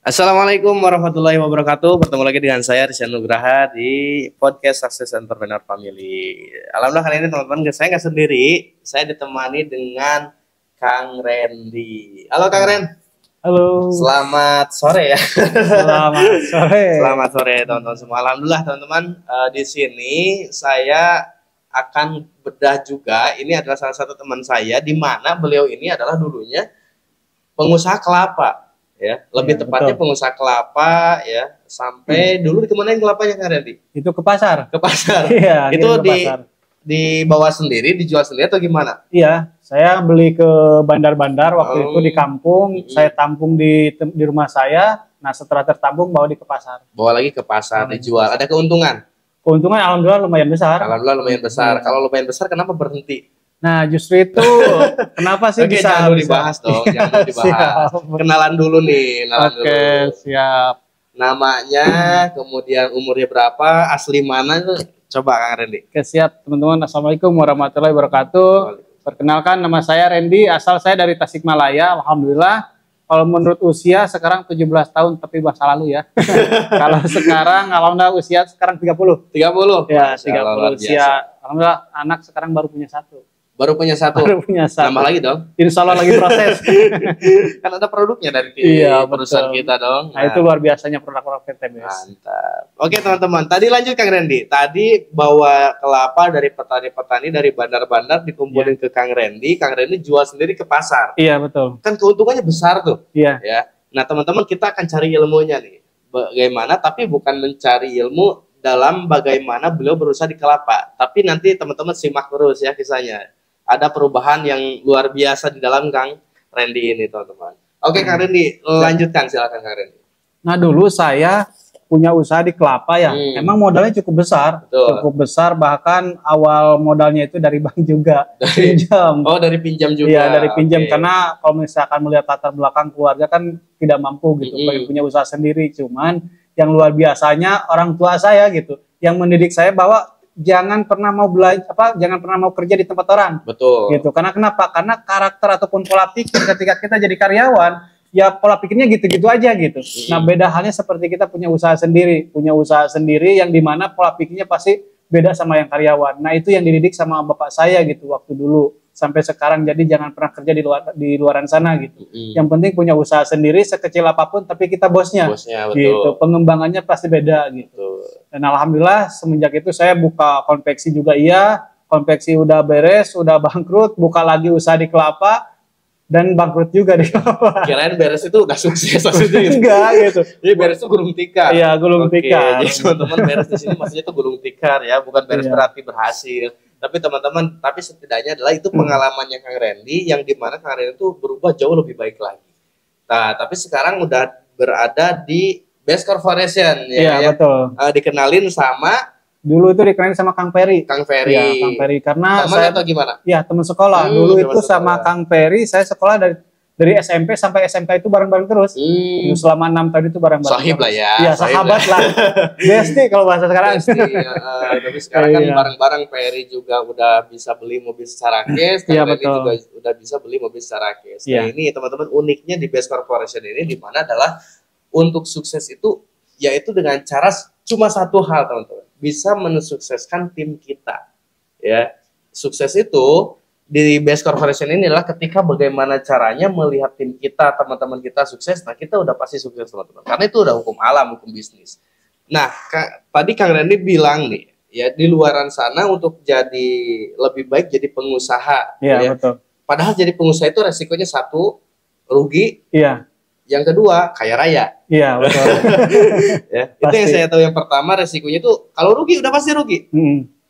Assalamualaikum warahmatullahi wabarakatuh. Bertemu lagi dengan saya Rizyan Nugraha di podcast Success Entrepreneur Family. Alhamdulillah kali ini teman-teman, saya nggak sendiri. Saya ditemani dengan Kang Randy. Halo Kang Ren. Halo. Selamat sore ya. Selamat sore. Selamat sore teman-teman semua. Alhamdulillah teman-teman, di sini saya akan bedah juga. Ini adalah salah satu teman saya, di mana beliau ini adalah dulunya pengusaha kelapa. Ya, lebih tepatnya betul. Pengusaha kelapa ya, sampai dulu dikemanain kelapanya Kang Randy? Itu ke pasar. Ke pasar. Iya, itu dibawa sendiri, dijual sendiri atau gimana? Iya, saya beli ke bandar-bandar waktu itu di kampung, saya tampung di rumah saya. Nah, setelah tertampung bawa ke pasar. Bawa lagi ke pasar, dijual. Ada keuntungan? Keuntungan alhamdulillah lumayan besar. Alhamdulillah lumayan besar. Kalau lumayan besar kenapa berhenti? Nah, justru itu kenapa sih Oke, bisa jangan dulu dibahas dong, jangan dulu dibahas. Kenalan dulu nih, Oke, siap. Namanya, kemudian umurnya berapa, asli mana itu, coba Kang Randy. Oke, siap teman-teman. Assalamualaikum warahmatullahi wabarakatuh. Perkenalkan, nama saya Randy, asal saya dari Tasikmalaya. Alhamdulillah, kalau menurut usia sekarang 17 tahun, tapi masa lalu ya. Kalau sekarang, alhamdulillah usia sekarang 30. 30? Ya, 30 usia. Alhamdulillah anak sekarang baru punya satu. Baru punya satu? Baru punya satu. Nambah lagi dong? Insya Allah lagi proses. Kan ada produknya dari perusahaan kita dong. Nah, itu luar biasanya produk-produk PTBS. Mantap. Oke teman-teman, tadi lanjut Kang Randy. Tadi bawa kelapa dari petani-petani, dari bandar-bandar dikumpulin ke Kang Randy. Kang Randy jual sendiri ke pasar. Iya, betul. Kan keuntungannya besar tuh. Iya. Ya. Nah teman-teman, kita akan cari ilmunya nih. Bagaimana, tapi bukan mencari ilmu dalam bagaimana beliau berusaha di kelapa. Tapi nanti teman-teman simak terus ya kisahnya. Ada perubahan yang luar biasa di dalam Kang Randy ini teman-teman. Oke Kang Randy, lanjutkan silakan Kang Randy. Nah dulu saya punya usaha di kelapa ya. Emang modalnya cukup besar. Betul. Cukup besar, bahkan awal modalnya itu dari bank juga. Pinjam. Oh, dari pinjam juga. Iya, dari pinjam. Karena kalau misalkan melihat latar belakang keluarga kan tidak mampu gitu. Pengen punya usaha sendiri. Cuman yang luar biasanya orang tua saya gitu, yang mendidik saya bahwa jangan pernah mau belajar jangan pernah mau kerja di tempat orang. Betul. Gitu. Karena kenapa? Karena karakter ataupun pola pikir ketika kita jadi karyawan, ya pola pikirnya gitu-gitu aja gitu. Nah, beda halnya seperti kita punya usaha sendiri yang dimana pola pikirnya pasti beda sama yang karyawan. Nah, itu yang dididik sama bapak saya gitu waktu dulu sampai sekarang. Jadi jangan pernah kerja di luaran sana gitu. Yang penting punya usaha sendiri sekecil apapun, tapi kita bosnya. Betul. Gitu. Pengembangannya pasti beda gitu. Betul. Dan alhamdulillah semenjak itu saya buka konveksi juga, iya. Konveksi udah beres, udah bangkrut, buka lagi usaha di kelapa dan bangkrut juga di kelapa. Kirain beres itu udah sukses maksudnya gitu. Enggak gitu. Jadi beres itu gulung tikar. Iya, gulung tikar. Jadi teman-teman, beres di sini maksudnya itu gulung tikar ya, bukan beres berarti berhasil. Tapi teman-teman, tapi setidaknya adalah itu pengalamannya Kang Randy, yang dimana Kang Randy itu berubah jauh lebih baik lagi. Nah, tapi sekarang udah berada di Best Corporation ya. Iya, betul. Dikenalin sama, dulu itu dikenalin sama Kang Ferry. Kang Ferry. Ya, Kang Ferry karena teman atau gimana? Iya, teman sekolah. Dulu itu sama Kang Ferry saya sekolah dari SMP sampai SMK itu bareng-bareng terus. Selama 6 tahun itu bareng-bareng. Sahib lah ya. Iya, sahabat lah. Besti kalau bahasa sekarang. Tapi sekarang kan bareng-bareng Ferry juga udah bisa beli mobil secara cash. Iya, betul. Juga udah bisa beli mobil secara cash. Nah, ini teman-teman uniknya di Best Corporation ini di mana adalah untuk sukses itu yaitu dengan cara cuma satu hal teman-teman. Bisa mensukseskan tim kita. Ya. Sukses itu di Best Corporation ini adalah ketika bagaimana caranya melihat tim kita, teman-teman kita sukses, nah kita udah pasti sukses teman-teman. Karena itu udah hukum alam, hukum bisnis. Nah, tadi Kang Randy bilang nih, ya di luaran sana untuk jadi lebih baik jadi pengusaha. Iya, ya. Betul. Padahal jadi pengusaha itu resikonya satu, rugi. Iya. Yang kedua, kaya raya. Iya, betul. Ya, itu yang saya tahu. Yang pertama resikonya itu kalau rugi udah pasti rugi.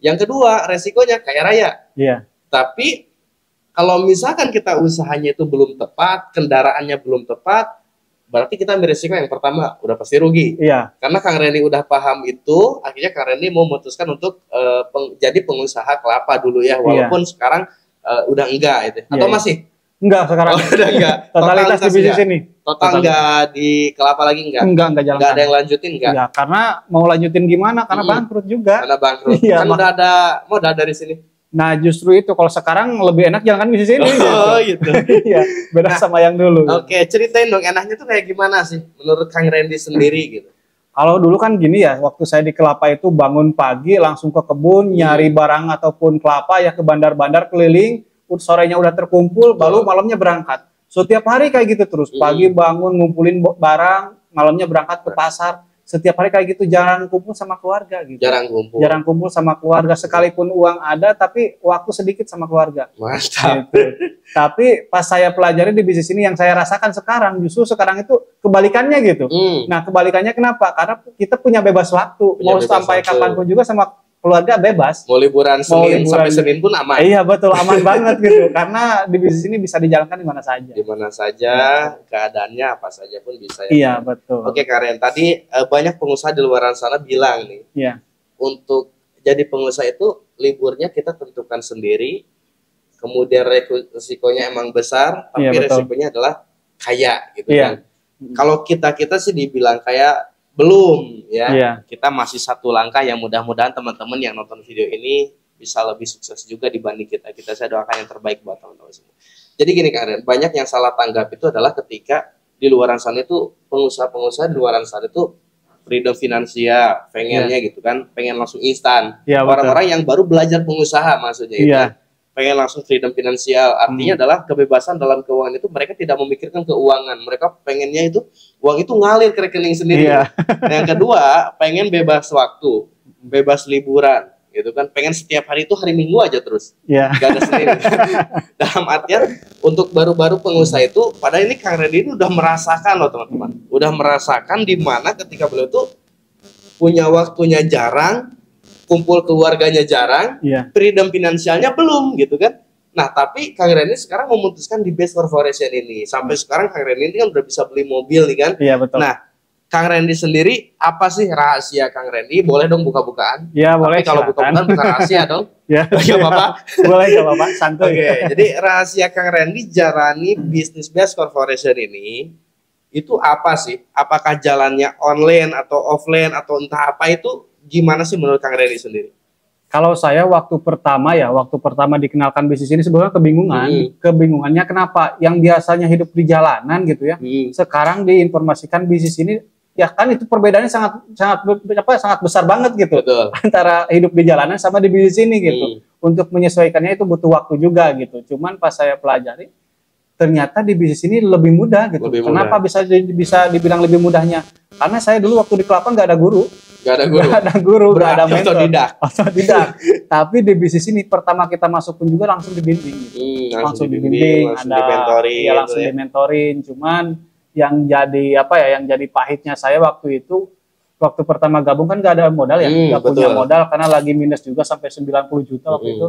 Yang kedua resikonya kaya raya. Iya. Tapi kalau misalkan kita usahanya itu belum tepat, kendaraannya belum tepat, berarti kita ambil risiko yang pertama, udah pasti rugi. Iya. Karena Kang Randy udah paham itu, akhirnya Kang Randy mau memutuskan untuk jadi pengusaha kelapa dulu ya, walaupun sekarang udah enggak itu. Atau masih? Enggak sekarang. Oh, udah enggak. Totalitas di bisnis ini. Total enggak di kelapa lagi enggak? Enggak jalan. Enggak ada yang lanjutin enggak? Ya, karena mau lanjutin gimana? Karena bangkrut juga. Karena bangkrut. Iya, kan udah ada modal dari sini. Nah justru itu kalau sekarang lebih enak jalankan bisnis ini. Oh gitu. Iya, beda sama yang dulu. Oke, ceritain dong enaknya tuh kayak gimana sih menurut Kang Randy sendiri gitu. Kalau dulu kan gini ya, waktu saya di kelapa itu bangun pagi langsung ke kebun, nyari barang ataupun kelapa ya ke bandar-bandar keliling, sorenya udah terkumpul, baru malamnya berangkat. Setiap hari kayak gitu terus, pagi bangun ngumpulin barang, malamnya berangkat ke pasar. Setiap hari kayak gitu, jarang kumpul sama keluarga gitu. Jarang kumpul sama keluarga, sekalipun uang ada tapi waktu sedikit sama keluarga. Mantap. Gitu. Tapi pas saya pelajari di bisnis ini yang saya rasakan sekarang, justru sekarang itu kebalikannya gitu. Nah kebalikannya kenapa? Karena kita punya bebas waktu, mau sampai kapanpun juga sama keluarga bebas. Mau liburan Senin sampai Senin pun aman. Iya betul, aman banget gitu. Karena di bisnis ini bisa dijalankan di mana saja. Di mana saja, keadaannya apa saja pun bisa. Iya betul. Oke Karen, tadi banyak pengusaha di luar sana bilang nih, untuk jadi pengusaha itu liburnya kita tentukan sendiri. Kemudian resikonya emang besar, tapi resikonya adalah kaya gitu kan. Kalau kita sih dibilang kaya belum ya. Kita masih satu langkah yang mudah-mudahan teman-teman yang nonton video ini bisa lebih sukses juga dibanding kita. Saya doakan yang terbaik buat teman-teman semua. Jadi gini Karen, banyak yang salah tanggap itu adalah ketika di luar sana itu pengusaha-pengusaha di luar sana itu freedom finansial, pengennya gitu kan, pengen langsung instan. Orang-orang yang baru belajar pengusaha maksudnya itu kan, pengen langsung freedom finansial. Artinya adalah kebebasan dalam keuangan itu mereka tidak memikirkan keuangan. Mereka pengennya itu uang itu ngalir ke rekening sendiri. Yang kedua, pengen bebas waktu, bebas liburan, gitu kan. Pengen setiap hari itu hari Minggu aja terus. Gak ada Senin. Dalam artian untuk baru-baru pengusaha itu, pada ini Kang Randy ini udah merasakan loh teman-teman. Udah merasakan di mana ketika beliau tuh punya waktunya jarang, kumpul keluarganya jarang, freedom finansialnya belum gitu kan. Nah tapi Kang Randy sekarang memutuskan di Best Corporation ini. Sampai sekarang Kang Randy ini kan udah bisa beli mobil nih kan. Betul. Nah Kang Randy sendiri apa sih rahasia Kang Randy? Boleh dong buka-bukaan? Boleh. Tapi kalau buka-bukaan bukan rahasia dong. Gak apa-apa. Boleh gak apa-apa, santuy. Jadi rahasia Kang Randy jalani bisnis Best Corporation ini itu apa sih? Apakah jalannya online atau offline atau entah apa itu? Gimana sih menurut Kang Randy sendiri? Kalau saya waktu pertama dikenalkan bisnis ini sebenarnya kebingungan. Kebingungannya kenapa? Yang biasanya hidup di jalanan gitu ya, sekarang diinformasikan bisnis ini, ya kan itu perbedaannya sangat besar banget gitu. Antara hidup di jalanan sama di bisnis ini gitu. Untuk menyesuaikannya itu butuh waktu juga gitu. Cuman pas saya pelajari, ternyata di bisnis ini lebih mudah gitu. Kenapa bisa dibilang lebih mudahnya? Karena saya dulu waktu di kelapa nggak ada guru. Gak ada guru, gak ada mentor. Otodidak. Tapi di bisnis ini pertama kita masuk pun juga langsung dibimbing. Langsung dibimbing, langsung dimentorin. Cuman yang jadi yang jadi pahitnya saya waktu itu, waktu pertama gabung kan gak ada modal ya, gak punya modal karena lagi minus juga sampai 90 juta waktu itu.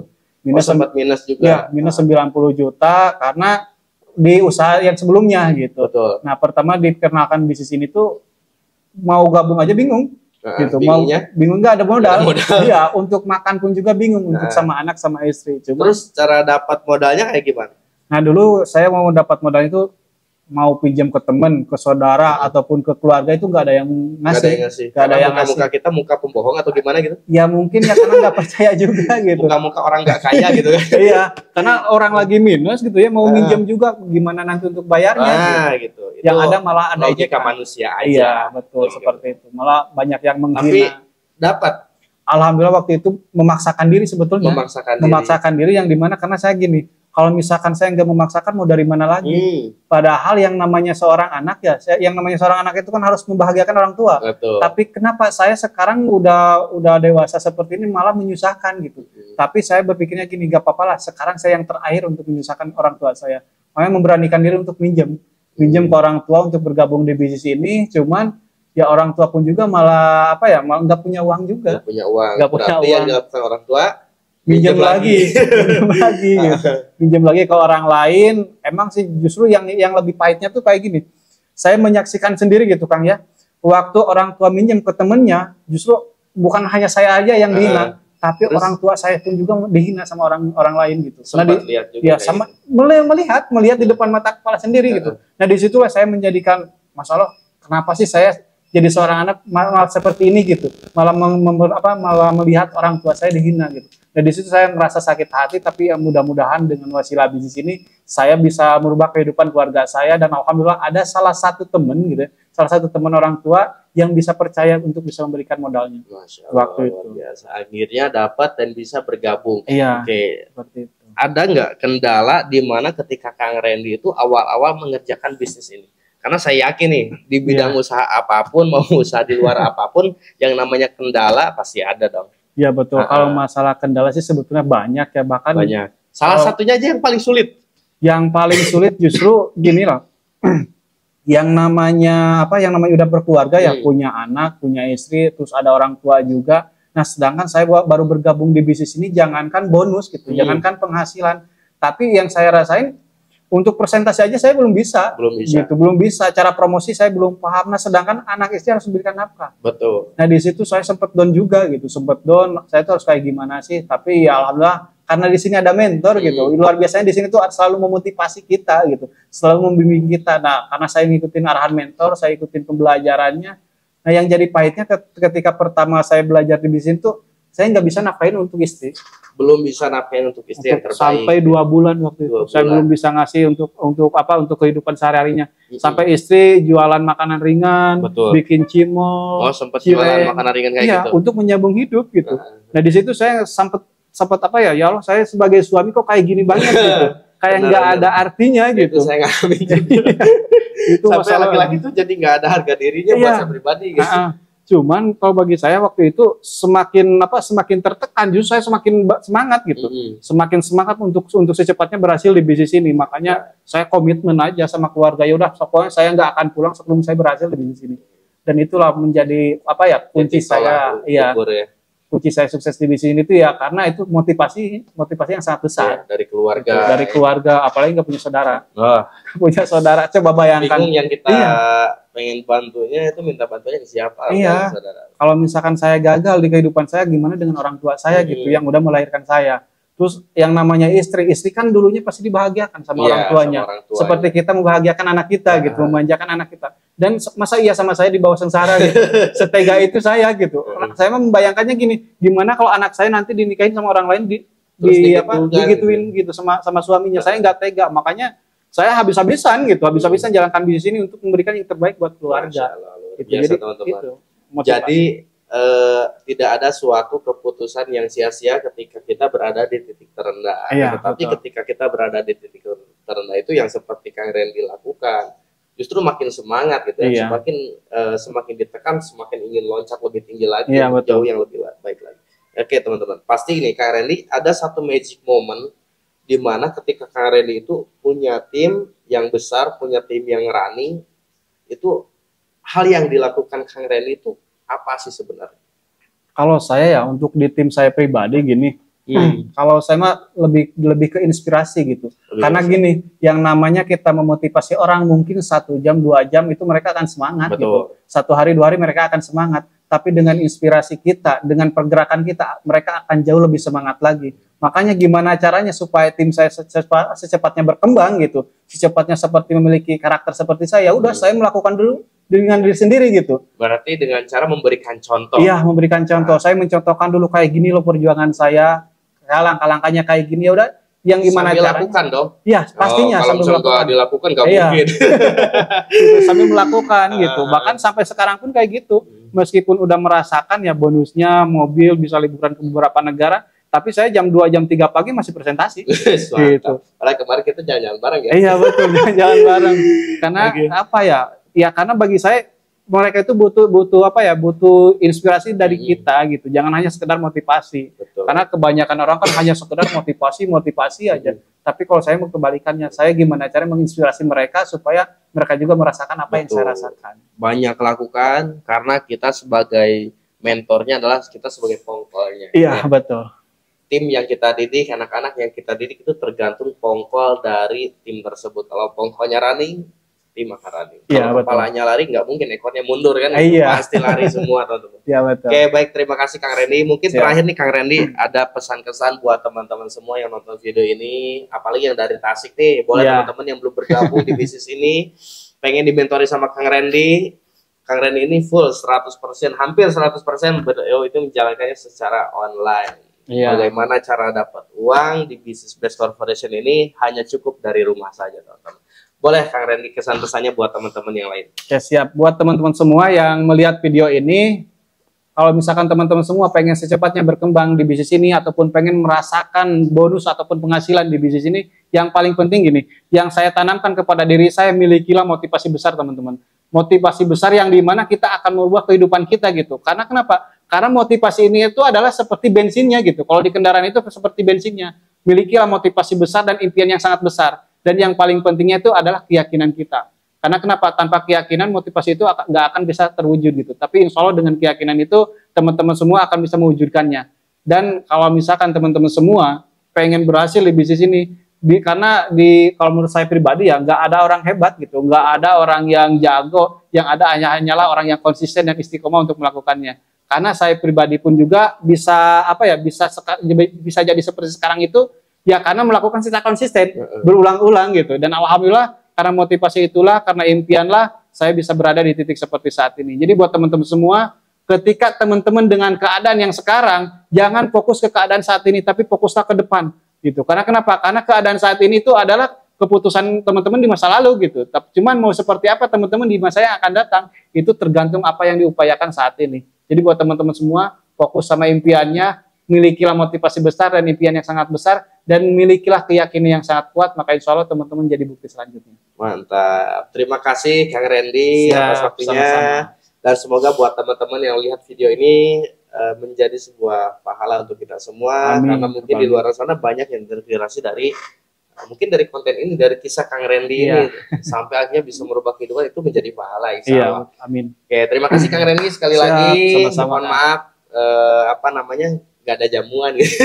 Sempat minus juga. Minus 90 juta karena di usaha yang sebelumnya gitu. Nah pertama dikenalkan bisnis ini tuh mau gabung aja bingung. Gitu, bingung nggak ada modal. Iya, untuk makan pun juga bingung, untuk sama anak sama istri. Terus cara dapat modalnya kayak gimana? Nah dulu saya mau dapat modal itu mau pinjam ke teman, ke saudara ataupun ke keluarga itu nggak ada yang ngasih. Nggak ada yang ngasih. Muka kita muka pembohong atau gimana gitu? Ya mungkin ya karena nggak percaya juga gitu. Muka orang nggak kaya gitu kan? Iya, karena orang lagi minus gitu ya, mau minjem juga gimana nanti untuk bayarnya. Gitu. Yang ada malah ada logika manusia aja. Iya betul seperti itu. Malah banyak yang menghina. Tapi dapat. Alhamdulillah waktu itu memaksakan diri sebetulnya. Memaksakan diri yang dimana karena saya gini. Kalau misalkan saya nggak memaksakan mau dari mana lagi? Padahal yang namanya seorang anak yang namanya seorang anak itu kan harus membahagiakan orang tua. Tapi kenapa saya sekarang udah dewasa seperti ini malah menyusahkan gitu? Tapi saya berpikirnya gini, gak apa-apa lah. Sekarang saya yang terakhir untuk menyusahkan orang tua saya. Makanya memberanikan diri untuk minjem ke orang tua untuk bergabung di bisnis ini. Cuman ya orang tua pun juga malah malah nggak punya uang juga. Nggak punya uang. Yang dilakukan orang tua minjem lagi minjem lagi ke orang lain. Emang sih justru yang lebih pahitnya tuh kayak gini, saya menyaksikan sendiri gitu Kang ya, waktu orang tua minjem ke temennya justru bukan hanya saya aja yang dihina, tapi orang tua saya pun juga dihina sama orang lain gitu. Lihat juga sama melihat di depan mata kepala sendiri gitu. Nah disitulah saya menjadikan masalah, kenapa sih saya jadi seorang anak malah seperti ini gitu, malah melihat orang tua saya dihina gitu. Dan di situ saya merasa sakit hati, tapi ya mudah-mudahan dengan wasilah bisnis ini saya bisa merubah kehidupan keluarga saya, dan alhamdulillah ada salah satu teman gitu, salah satu teman orang tua yang bisa percaya untuk bisa memberikan modalnya. Masya Allah, waktu itu. Luar biasa. Akhirnya dapat dan bisa bergabung. Iya. Oke. Seperti itu. Ada nggak kendala di mana ketika Kang Randy itu awal-awal mengerjakan bisnis ini? Karena saya yakin nih di bidang usaha apapun, mau usaha di luar apapun, yang namanya kendala pasti ada dong. Ya betul. Kalau masalah kendala sih sebetulnya banyak ya, bahkan banyak. Salah satunya aja yang paling sulit. Yang paling sulit justru gini lah. Yang namanya udah berkeluarga ya, punya anak, punya istri, terus ada orang tua juga. Nah, sedangkan saya baru bergabung di bisnis ini, jangankan bonus gitu, jangankan penghasilan, tapi yang saya rasain untuk persentase aja saya belum bisa. Gitu, belum bisa. Cara promosi saya belum paham. Nah, sedangkan anak istri harus memberikan nafkah. Betul. Nah, di situ saya sempat down juga gitu, sempat down. Saya tuh harus kayak gimana sih? Tapi ya alhamdulillah karena di sini ada mentor gitu. Luar biasanya di sini tuh selalu memotivasi kita gitu, selalu membimbing kita. Nah, karena saya ngikutin arahan mentor, saya ikutin pembelajarannya. Nah, yang jadi pahitnya ketika pertama saya belajar di bisnis tuh saya nggak bisa nafkahin untuk istri. Belum bisa nafkahin untuk istri yang terbaik. Sampai 2 bulan waktu itu. Saya belum bisa ngasih untuk kehidupan sehari-harinya. Sampai istri jualan makanan ringan, bikin cimol. Oh, sempat jualan makanan ringan kayak gitu. Untuk menyambung hidup gitu. Nah, di situ saya sempat ya Allah, saya sebagai suami kok kayak gini banget gitu. Kayak nggak ada artinya gitu. Itu saya ngalami juga. Itu sampai laki-laki tuh jadi nggak ada harga dirinya buat saya pribadi gitu. Cuman kalau bagi saya waktu itu semakin tertekan, justru saya semakin semangat gitu. Semakin semangat untuk secepatnya berhasil di bisnis ini. Makanya saya komitmen aja sama keluarga, ya udah pokoknya saya nggak akan pulang sebelum saya berhasil di bisnis ini. Dan itulah menjadi kunci saya, kunci saya sukses di bisnis ini itu ya karena itu motivasi yang sangat besar dari keluarga, apalagi nggak punya saudara. Punya saudara, coba bayangkan. Bingung yang kita pengen bantunya itu minta bantunya ke siapa? Iya. Kalau misalkan saya gagal di kehidupan saya, gimana dengan orang tua saya gitu yang udah melahirkan saya. Terus yang namanya istri kan dulunya pasti dibahagiakan sama orang tuanya. Seperti kita membahagiakan anak kita gitu, memanjakan anak kita. Dan masa iya sama saya di bawah sengsara gitu. Setega itu saya gitu. Saya membayangkannya gini, gimana kalau anak saya nanti dinikahin sama orang lain digituin gitu sama suaminya. Saya nggak tega, makanya saya habis-habisan jalankan bisnis ini untuk memberikan yang terbaik buat keluarga. Biasa, teman-teman. Jadi tidak ada suatu keputusan yang sia-sia ketika kita berada di titik terendah. Tetapi ketika kita berada di titik terendah itu yang seperti Kang Randy lakukan, justru makin semangat gitu ya. Semakin ditekan, semakin ingin loncat lebih tinggi lagi, jauh yang lebih baik lagi. Oke teman-teman, pasti ini Kang Randy ada satu magic moment di mana ketika Kang Randy itu punya tim yang besar, punya tim yang running, itu hal yang dilakukan Kang Randy itu apa sih sebenarnya? Kalau saya ya untuk di tim saya pribadi gini, kalau saya mah lebih ke inspirasi gitu. Karena gini, yang namanya kita memotivasi orang mungkin 1 jam 2 jam itu mereka akan semangat gitu. 1 hari 2 hari mereka akan semangat. Tapi dengan inspirasi kita, dengan pergerakan kita, mereka akan jauh lebih semangat lagi. Makanya gimana caranya supaya tim saya secepatnya berkembang gitu, secepatnya seperti memiliki karakter seperti saya, udah saya melakukan dulu dengan diri sendiri gitu. Berarti dengan cara memberikan contoh. Iya, memberikan contoh. Saya mencontohkan dulu kayak gini loh perjuangan saya, langkah-langkahnya kayak gini, ya udah yang gimana sambil lakukan dong. Iya, pastinya kalau sambil melakukan. Dilakukan nggak mungkin. Sambil melakukan gitu. Bahkan sampai sekarang pun kayak gitu. Meskipun udah merasakan ya bonusnya mobil bisa liburan ke beberapa negara, tapi saya jam 2 jam 3 pagi masih presentasi. Gitu. Padahal kemarin kita jalan-jalan bareng ya. Iya betul, jalan bareng. Karena apa ya? Ya karena bagi saya mereka itu butuh inspirasi dari kita gitu. Jangan hanya sekedar motivasi. Betul. Karena kebanyakan orang kan hanya sekedar motivasi aja. Tapi kalau saya mau kebalikannya, saya gimana cara menginspirasi mereka supaya mereka juga merasakan apa yang saya rasakan. Banyak lakukan karena kita sebagai mentornya adalah kita sebagai pongkolnya. Iya, betul. Tim yang kita didik, anak-anak yang kita didik itu tergantung pongkol dari tim tersebut. Kalau pongkolnya running, tim akan running. Kalau kepalanya lari, nggak mungkin ekornya mundur kan? Pasti lari semua, teman-teman. Iya, betul. Oke, baik. Terima kasih Kang Randy. Mungkin terakhir nih Kang Randy, ada pesan-kesan buat teman-teman semua yang nonton video ini, apalagi yang dari Tasik nih. Boleh teman-teman yang belum bergabung di bisnis ini, pengen dimentori sama Kang Randy. Kang Randy ini full 100%, hampir 100% itu menjalankannya secara online. Bagaimana cara dapat uang di bisnis based corporation ini hanya cukup dari rumah saja, teman-teman. Boleh Kang Randy kesan pesannya buat teman-teman yang lain? Oke, siap. Buat teman-teman semua yang melihat video ini, kalau misalkan teman-teman semua pengen secepatnya berkembang di bisnis ini ataupun pengen merasakan bonus ataupun penghasilan di bisnis ini, yang paling penting gini, yang saya tanamkan kepada diri saya, milikilah motivasi besar, teman-teman. Motivasi besar yang dimana kita akan merubah kehidupan kita gitu. Karena kenapa? Karena motivasi ini itu adalah seperti bensinnya gitu. Kalau di kendaraan itu seperti bensinnya. Milikilah motivasi besar dan impian yang sangat besar. Dan yang paling pentingnya itu adalah keyakinan kita. Karena kenapa? Tanpa keyakinan motivasi itu nggak akan bisa terwujud gitu. Tapi insya Allah dengan keyakinan itu teman-teman semua akan bisa mewujudkannya. Dan kalau misalkan teman-teman semua pengen berhasil di bisnis ini, karena kalau menurut saya pribadi ya nggak ada orang hebat gitu, nggak ada orang yang jago, yang ada hanyalah orang yang konsisten dan istiqomah untuk melakukannya. Karena saya pribadi pun juga bisa bisa jadi seperti sekarang itu ya karena melakukan secara konsisten berulang-ulang gitu. Dan alhamdulillah karena motivasi itulah, karena impianlah saya bisa berada di titik seperti saat ini. Jadi buat teman-teman semua, ketika teman-teman dengan keadaan yang sekarang, jangan fokus ke keadaan saat ini, tapi fokuslah ke depan. Gitu. Karena kenapa? Karena keadaan saat ini itu adalah keputusan teman-teman di masa lalu gitu. Cuman mau seperti apa teman-teman di masa yang akan datang, itu tergantung apa yang diupayakan saat ini. Jadi buat teman-teman semua, fokus sama impiannya, milikilah motivasi besar dan impian yang sangat besar, dan milikilah keyakinan yang sangat kuat, maka insya Allah teman-teman jadi bukti selanjutnya. Mantap. Terima kasih Kang Randy atas waktunya. Sama-sama. Dan semoga buat teman-teman yang lihat video ini menjadi sebuah pahala untuk kita semua. Amin. Karena mungkin di luar sana banyak yang terinspirasi dari mungkin dari konten ini, dari kisah Kang Randy ini sampai akhirnya bisa merubah kehidupan, itu menjadi pahala insya Allah. Amin. Oke, terima kasih Kang Randy sekali lagi. Mohon maaf nggak ada jamuan gitu.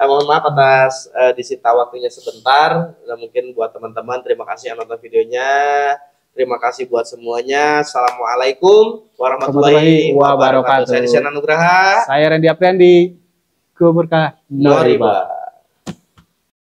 Mohon maaf atas disita waktunya sebentar. Dan mungkin buat teman-teman, terima kasih yang nonton videonya. Terima kasih buat semuanya. Assalamualaikum warahmatullahi wabarakatuh. Saya Disana Nugraha. Saya Randy Apriandi. Keberkah. Noriba.